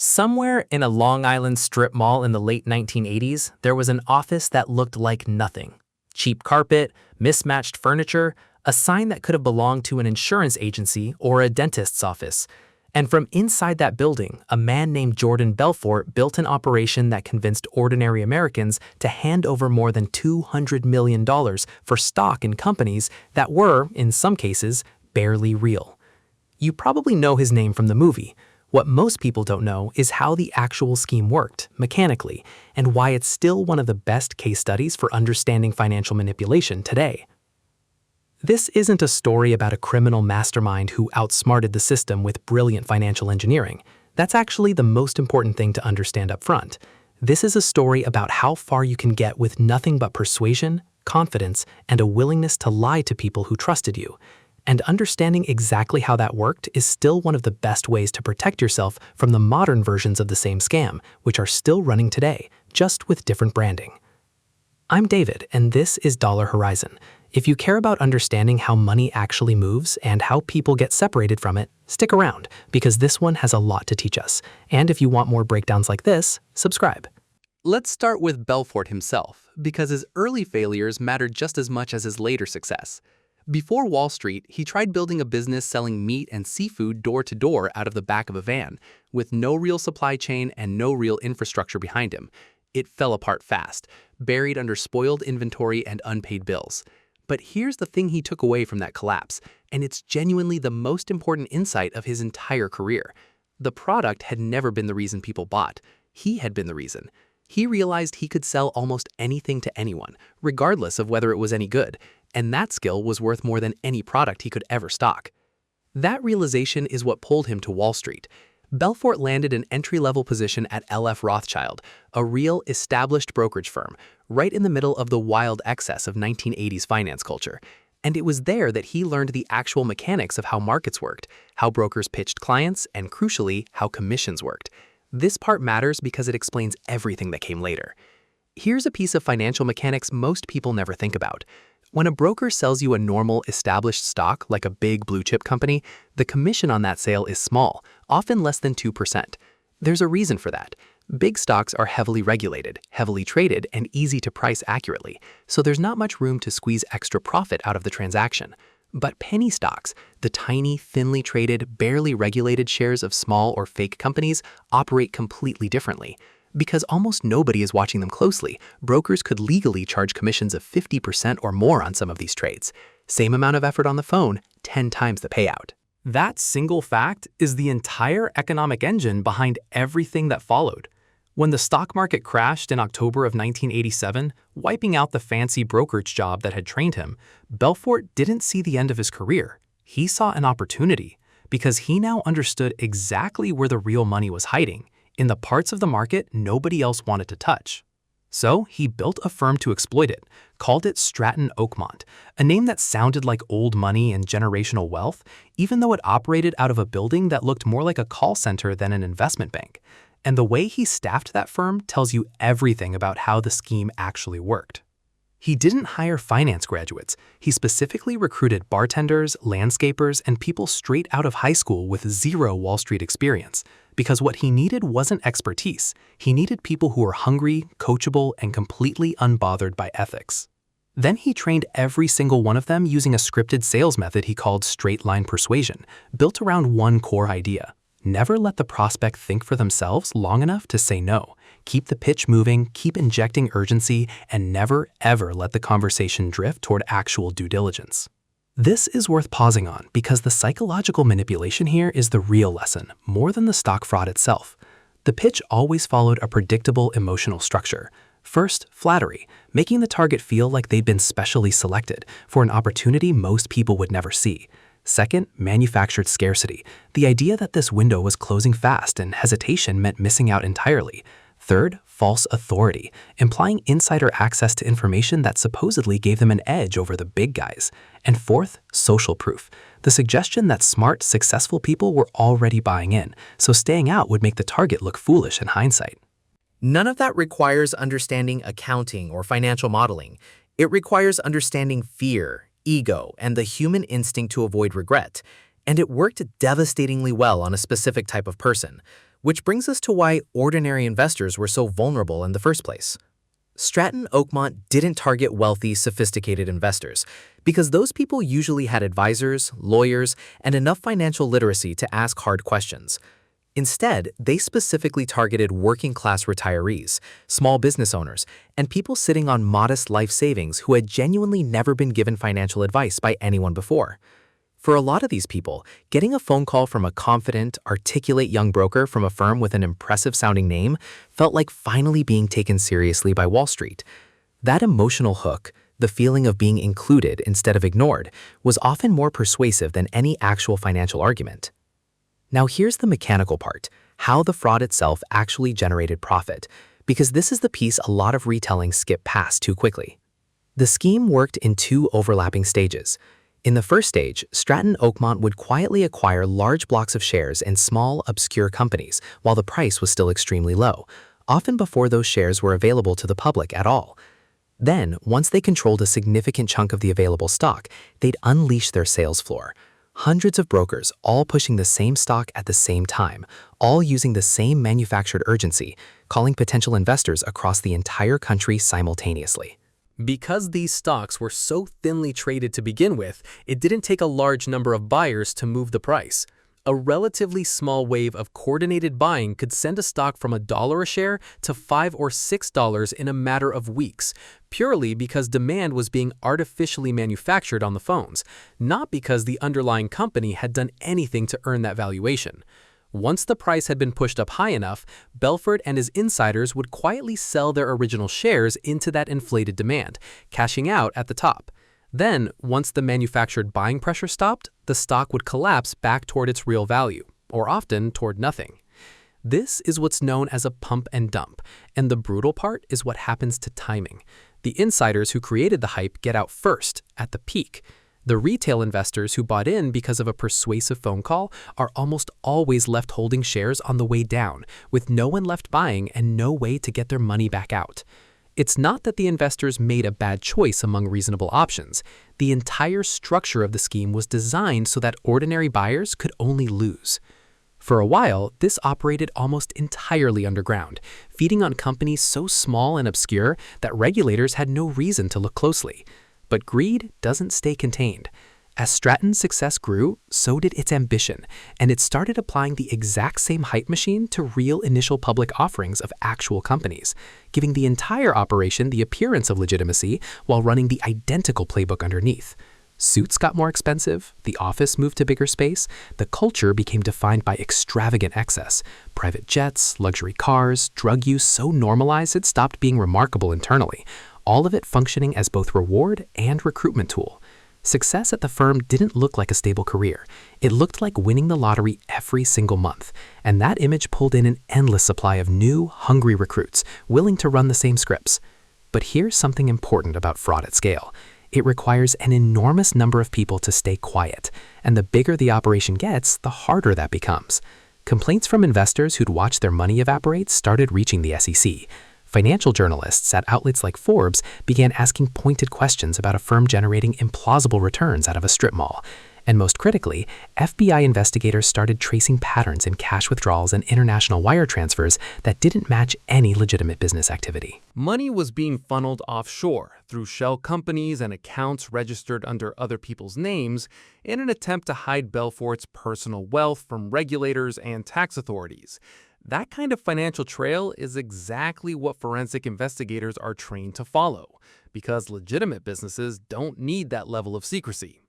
Somewhere in a Long Island strip mall in the late 1980s, there was an office that looked like nothing. Cheap carpet, mismatched furniture, a sign that could have belonged to an insurance agency or a dentist's office. And from inside that building, a man named Jordan Belfort built an operation that convinced ordinary Americans to hand over more than $200 million for stock in companies that were, in some cases, barely real. You probably know his name from the movie. What most people don't know is how the actual scheme worked, mechanically, and why it's still one of the best case studies for understanding financial manipulation today. This isn't a story about a criminal mastermind who outsmarted the system with brilliant financial engineering. That's actually the most important thing to understand up front. This is a story about how far you can get with nothing but persuasion, confidence, and a willingness to lie to people who trusted you. And understanding exactly how that worked is still one of the best ways to protect yourself from the modern versions of the same scam, which are still running today, just with different branding. I'm David, and this is Dollar Horizon. If you care about understanding how money actually moves and how people get separated from it, stick around, because this one has a lot to teach us. And if you want more breakdowns like this, subscribe. Let's start with Belfort himself, because his early failures mattered just as much as his later success. Before Wall Street, he tried building a business selling meat and seafood door-to-door out of the back of a van, with no real supply chain and no real infrastructure behind him. It fell apart fast, buried under spoiled inventory and unpaid bills. But here's the thing he took away from that collapse, and it's genuinely the most important insight of his entire career. The product had never been the reason people bought. He had been the reason. He realized he could sell almost anything to anyone, regardless of whether it was any good, and that skill was worth more than any product he could ever stock. That realization is what pulled him to Wall Street. Belfort landed an entry-level position at LF Rothschild, a real established brokerage firm, right in the middle of the wild excess of 1980s finance culture. And it was there that he learned the actual mechanics of how markets worked, how brokers pitched clients, and crucially, how commissions worked. This part matters because it explains everything that came later. Here's a piece of financial mechanics most people never think about. When a broker sells you a normal, established stock like a big blue-chip company, the commission on that sale is small, often less than 2%. There's a reason for that. Big stocks are heavily regulated, heavily traded, and easy to price accurately, so there's not much room to squeeze extra profit out of the transaction. But penny stocks, the tiny, thinly traded, barely regulated shares of small or fake companies, operate completely differently. Because almost nobody is watching them closely, brokers could legally charge commissions of 50% or more on some of these trades. Same amount of effort on the phone, 10 times the payout. That single fact is the entire economic engine behind everything that followed. When the stock market crashed in October of 1987, wiping out the fancy brokerage job that had trained him, Belfort didn't see the end of his career. He saw an opportunity, because he now understood exactly where the real money was hiding, in the parts of the market nobody else wanted to touch. So he built a firm to exploit it, called it Stratton Oakmont, a name that sounded like old money and generational wealth, even though it operated out of a building that looked more like a call center than an investment bank. And the way he staffed that firm tells you everything about how the scheme actually worked. He didn't hire finance graduates. He specifically recruited bartenders, landscapers, and people straight out of high school with zero Wall Street experience. Because what he needed wasn't expertise. He needed people who were hungry, coachable, and completely unbothered by ethics. Then he trained every single one of them using a scripted sales method he called straight-line persuasion, built around one core idea. Never let the prospect think for themselves long enough to say no. Keep the pitch moving, keep injecting urgency, and never, ever let the conversation drift toward actual due diligence. This is worth pausing on because the psychological manipulation here is the real lesson, more than the stock fraud itself. The pitch always followed a predictable emotional structure. First, flattery, making the target feel like they'd been specially selected for an opportunity most people would never see. Second, manufactured scarcity, the idea that this window was closing fast and hesitation meant missing out entirely. Third, false authority, implying insider access to information that supposedly gave them an edge over the big guys. And fourth, social proof, the suggestion that smart, successful people were already buying in, so staying out would make the target look foolish in hindsight. None of that requires understanding accounting or financial modeling. It requires understanding fear, ego, and the human instinct to avoid regret. And it worked devastatingly well on a specific type of person. which brings us to why ordinary investors were so vulnerable in the first place. Stratton Oakmont didn't target wealthy, sophisticated investors because those people usually had advisors, lawyers, and enough financial literacy to ask hard questions. Instead, they specifically targeted working-class retirees, small business owners, and people sitting on modest life savings who had genuinely never been given financial advice by anyone before. For a lot of these people, getting a phone call from a confident, articulate young broker from a firm with an impressive-sounding name felt like finally being taken seriously by Wall Street. That emotional hook, the feeling of being included instead of ignored, was often more persuasive than any actual financial argument. Now here's the mechanical part, how the fraud itself actually generated profit, because this is the piece a lot of retellings skip past too quickly. The scheme worked in two overlapping stages. In the first stage, Stratton Oakmont would quietly acquire large blocks of shares in small, obscure companies while the price was still extremely low, often before those shares were available to the public at all. Then, once they controlled a significant chunk of the available stock, they'd unleash their sales floor. Hundreds of brokers, all pushing the same stock at the same time, all using the same manufactured urgency, calling potential investors across the entire country simultaneously. Because these stocks were so thinly traded to begin with, it didn't take a large number of buyers to move the price. A relatively small wave of coordinated buying could send a stock from $1 a share to $5 or $6 in a matter of weeks, purely because demand was being artificially manufactured on the phones, not because the underlying company had done anything to earn that valuation. Once the price had been pushed up high enough, Belfort and his insiders would quietly sell their original shares into that inflated demand, cashing out at the top. Then, once the manufactured buying pressure stopped, the stock would collapse back toward its real value, or often toward nothing. This is what's known as a pump and dump, and the brutal part is what happens to timing. The insiders who created the hype get out first, at the peak. The retail investors who bought in because of a persuasive phone call are almost always left holding shares on the way down, with no one left buying and no way to get their money back out. It's not that the investors made a bad choice among reasonable options. The entire structure of the scheme was designed so that ordinary buyers could only lose. For a while, this operated almost entirely underground, feeding on companies so small and obscure that regulators had no reason to look closely. But greed doesn't stay contained. As Stratton's success grew, so did its ambition, and it started applying the exact same hype machine to real initial public offerings of actual companies, giving the entire operation the appearance of legitimacy while running the identical playbook underneath. Suits got more expensive, the office moved to bigger space, the culture became defined by extravagant excess, private jets, luxury cars, drug use so normalized it stopped being remarkable internally, all of it functioning as both reward and recruitment tool. Success at the firm didn't look like a stable career. It looked like winning the lottery every single month, and that image pulled in an endless supply of new, hungry recruits willing to run the same scripts. But here's something important about fraud at scale. It requires an enormous number of people to stay quiet, and the bigger the operation gets, the harder that becomes. Complaints from investors who'd watched their money evaporate started reaching the SEC. Financial journalists at outlets like Forbes began asking pointed questions about a firm generating implausible returns out of a strip mall. And most critically, FBI investigators started tracing patterns in cash withdrawals and international wire transfers that didn't match any legitimate business activity. Money was being funneled offshore through shell companies and accounts registered under other people's names in an attempt to hide Belfort's personal wealth from regulators and tax authorities. That kind of financial trail is exactly what forensic investigators are trained to follow, because legitimate businesses don't need that level of secrecy.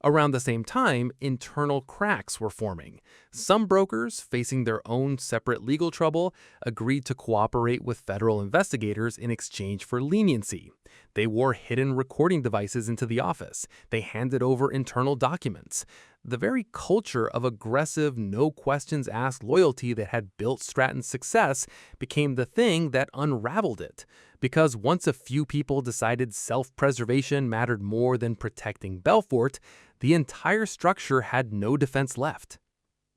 Around the same time, internal cracks were forming. Some brokers, facing their own separate legal trouble, agreed to cooperate with federal investigators in exchange for leniency. They wore hidden recording devices into the office. They handed over internal documents. The very culture of aggressive, no-questions-asked loyalty that had built Stratton's success became the thing that unraveled it. Because once a few people decided self-preservation mattered more than protecting Belfort, the entire structure had no defense left.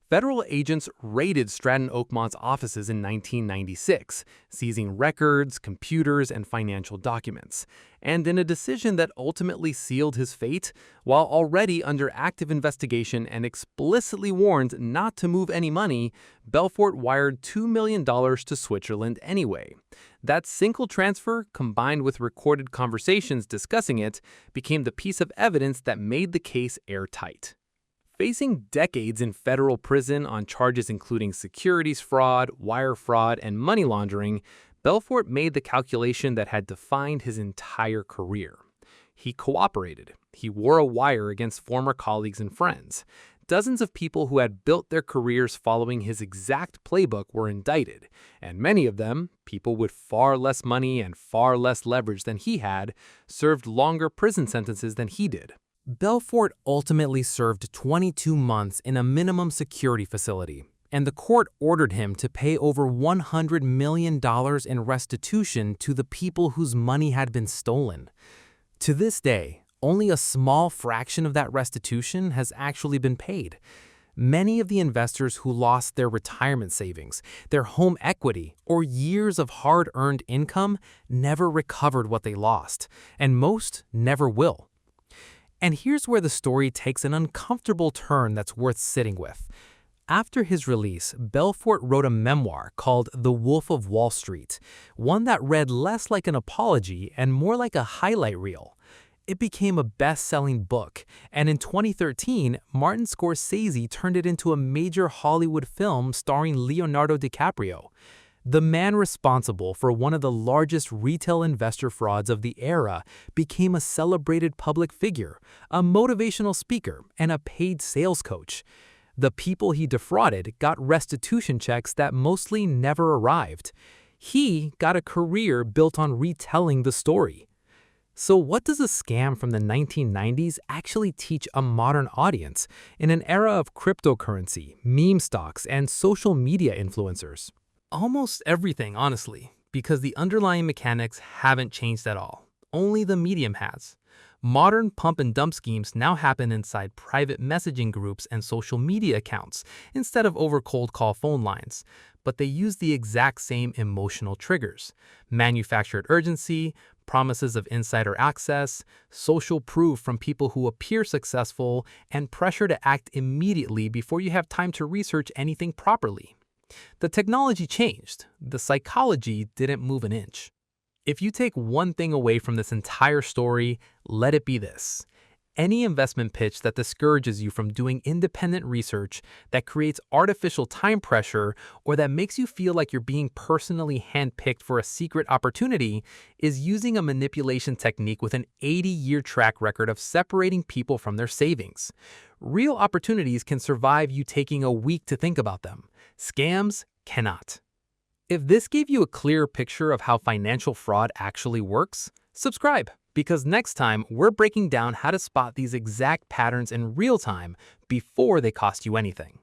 Federal agents raided Stratton Oakmont's offices in 1996, seizing records, computers, and financial documents. And in a decision that ultimately sealed his fate, while already under active investigation and explicitly warned not to move any money, Belfort wired $2 million to Switzerland anyway. That single transfer, combined with recorded conversations discussing it, became the piece of evidence that made the case airtight. Facing decades in federal prison on charges including securities fraud, wire fraud, and money laundering, Belfort made the calculation that had defined his entire career. He cooperated. He wore a wire against former colleagues and friends. Dozens of people who had built their careers following his exact playbook were indicted, and many of them, people with far less money and far less leverage than he had, served longer prison sentences than he did. Belfort ultimately served 22 months in a minimum security facility, and the court ordered him to pay over $100 million in restitution to the people whose money had been stolen. To this day, only a small fraction of that restitution has actually been paid. Many of the investors who lost their retirement savings, their home equity, or years of hard-earned income never recovered what they lost, and most never will. And here's where the story takes an uncomfortable turn that's worth sitting with. After his release, Belfort wrote a memoir called The Wolf of Wall Street, one that read less like an apology and more like a highlight reel. It became a best-selling book, and in 2013, Martin Scorsese turned it into a major Hollywood film starring Leonardo DiCaprio. The man responsible for one of the largest retail investor frauds of the era became a celebrated public figure, a motivational speaker, and a paid sales coach. The people he defrauded got restitution checks that mostly never arrived. He got a career built on retelling the story. So what does a scam from the 1990s actually teach a modern audience in an era of cryptocurrency, meme stocks, and social media influencers? Almost everything, honestly, because the underlying mechanics haven't changed at all. Only the medium has. Modern pump and dump schemes now happen inside private messaging groups and social media accounts instead of over cold call phone lines, but they use the exact same emotional triggers: manufactured urgency, promises of insider access, social proof from people who appear successful, and pressure to act immediately before you have time to research anything properly. The technology changed. The psychology didn't move an inch. If you take one thing away from this entire story, let it be this. Any investment pitch that discourages you from doing independent research, that creates artificial time pressure, or that makes you feel like you're being personally handpicked for a secret opportunity is using a manipulation technique with an 80-year track record of separating people from their savings. Real opportunities can survive you taking a week to think about them. Scams cannot. If this gave you a clearer picture of how financial fraud actually works, subscribe, because next time we're breaking down how to spot these exact patterns in real time before they cost you anything.